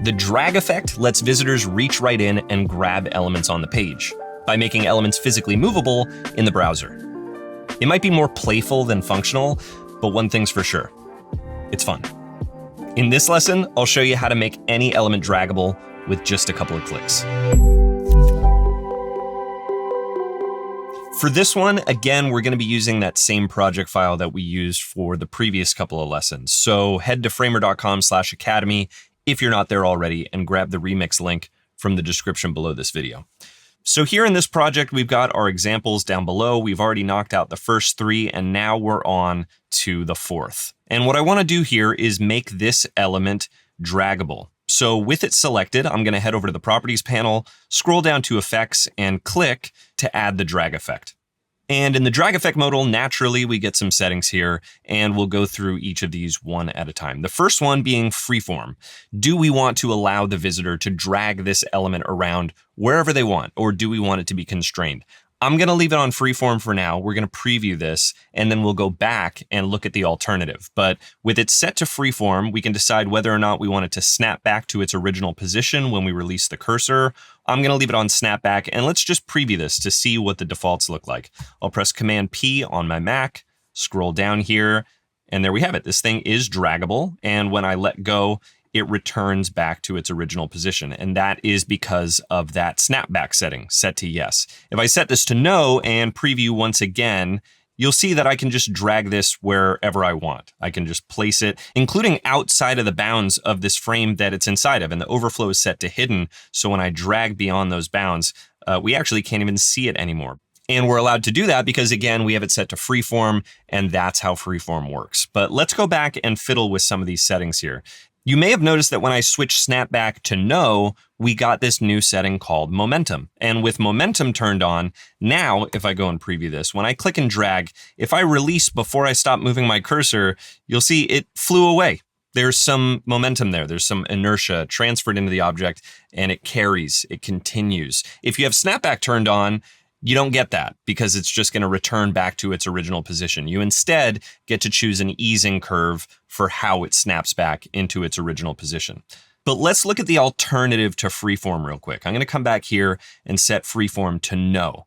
The drag effect lets visitors reach right in and grab elements on the page by making elements physically movable in the browser. It might be more playful than functional, but one thing's for sure, it's fun. In this lesson, I'll show you how to make any element draggable with just a couple of clicks. For this one, again, we're going to be using that same project file that we used for the previous couple of lessons. So head to framer.com/academy if you're not there already and grab the remix link from the description below this video. So here in this project, we've got our examples down below. We've already knocked out the first three, and now we're on to the fourth. And what I want to do here is make this element draggable. So with it selected, I'm going to head over to the Properties panel, scroll down to Effects, and click to add the drag effect. And in the drag effect modal, naturally, we get some settings here, and we'll go through each of these one at a time. The first one being freeform. Do we want to allow the visitor to drag this element around wherever they want, or do we want it to be constrained? I'm going to leave it on freeform for now. We're going to preview this, and then we'll go back and look at the alternative. But with it set to freeform, we can decide whether or not we want it to snap back to its original position when we release the cursor. I'm going to leave it on snapback, and let's just preview this to see what the defaults look like. I'll press Command P on my Mac, scroll down here, and there we have it. This thing is draggable, and when I let go, it returns back to its original position. And that is because of that snapback setting set to yes. If I set this to no and preview once again, you'll see that I can just drag this wherever I want. I can just place it, including outside of the bounds of this frame that it's inside of. And the overflow is set to hidden. So when I drag beyond those bounds, we actually can't even see it anymore. And we're allowed to do that because, again, we have it set to freeform, and that's how freeform works. But let's go back and fiddle with some of these settings here. You may have noticed that when I switched snapback to no, we got this new setting called momentum. And with momentum turned on, now if I go and preview this, when I click and drag, if I release before I stop moving my cursor, you'll see it flew away. There's some momentum there. There's some inertia transferred into the object, and it carries, it continues. If you have snapback turned on, you don't get that because it's just going to return back to its original position. You instead get to choose an easing curve for how it snaps back into its original position. But let's look at the alternative to freeform real quick. I'm going to come back here and set freeform to no.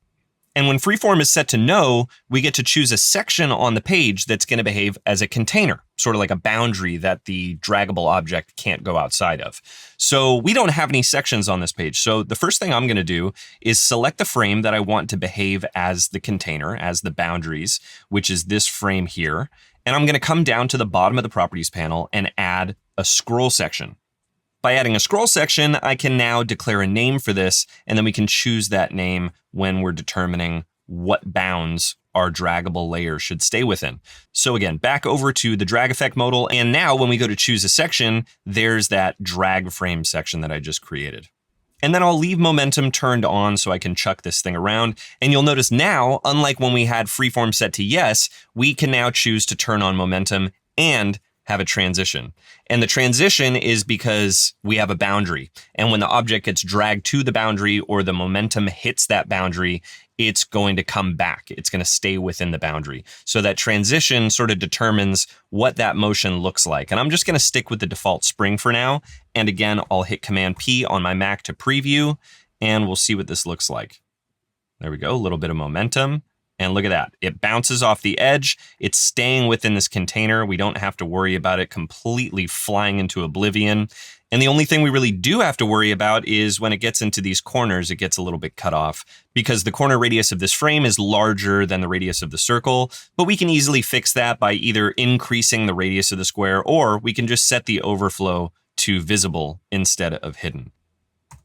And when freeform is set to no, we get to choose a section on the page that's going to behave as a container, sort of like a boundary that the draggable object can't go outside of. So we don't have any sections on this page. So the first thing I'm going to do is select the frame that I want to behave as the container, as the boundaries, which is this frame here. And I'm going to come down to the bottom of the Properties panel and add a scroll section. By adding a scroll section, I can now declare a name for this, and then we can choose that name when we're determining what bounds our draggable layer should stay within. So again, back over to the drag effect modal, and now when we go to choose a section, there's that drag frame section that I just created. And then I'll leave momentum turned on so I can chuck this thing around. And you'll notice now, unlike when we had freeform set to yes, we can now choose to turn on momentum and have a transition. And the transition is because we have a boundary. And when the object gets dragged to the boundary or the momentum hits that boundary, it's going to come back. It's going to stay within the boundary. So that transition sort of determines what that motion looks like. And I'm just going to stick with the default spring for now. And again, I'll hit Command P on my Mac to preview, and we'll see what this looks like. There we go, a little bit of momentum. And look at that, it bounces off the edge. It's staying within this container. We don't have to worry about it completely flying into oblivion. And the only thing we really do have to worry about is when it gets into these corners, it gets a little bit cut off because the corner radius of this frame is larger than the radius of the circle. But we can easily fix that by either increasing the radius of the square, or we can just set the overflow to visible instead of hidden.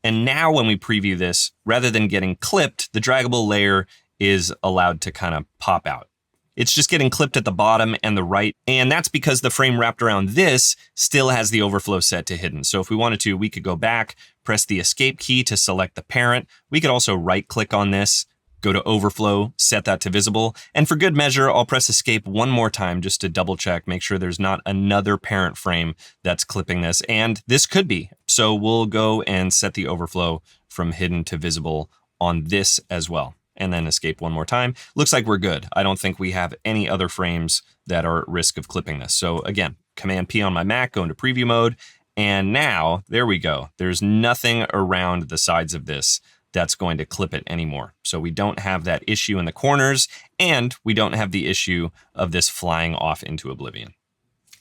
And now when we preview this, rather than getting clipped, the draggable layer is allowed to kind of pop out. It's just getting clipped at the bottom and the right, and that's because the frame wrapped around this still has the overflow set to hidden. So if we wanted to, we could go back, press the escape key to select the parent. We could also right click on this, go to overflow, set that to visible. And for good measure, I'll press escape one more time just to double check, make sure there's not another parent frame that's clipping this. And this could be. So we'll go and set the overflow from hidden to visible on this as well. And then escape one more time. Looks like we're good. I don't think we have any other frames that are at risk of clipping this. So again, Command P on my Mac, go into preview mode, And now, there we go. There's nothing around the sides of this that's going to clip it anymore. So we don't have that issue in the corners, and we don't have the issue of this flying off into oblivion.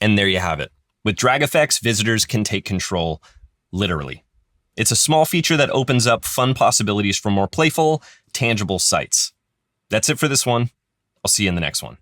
And there you have it. With drag effects, visitors can take control, literally. It's a small feature that opens up fun possibilities for more playful, tangible sites. That's it for this one. I'll see you in the next one.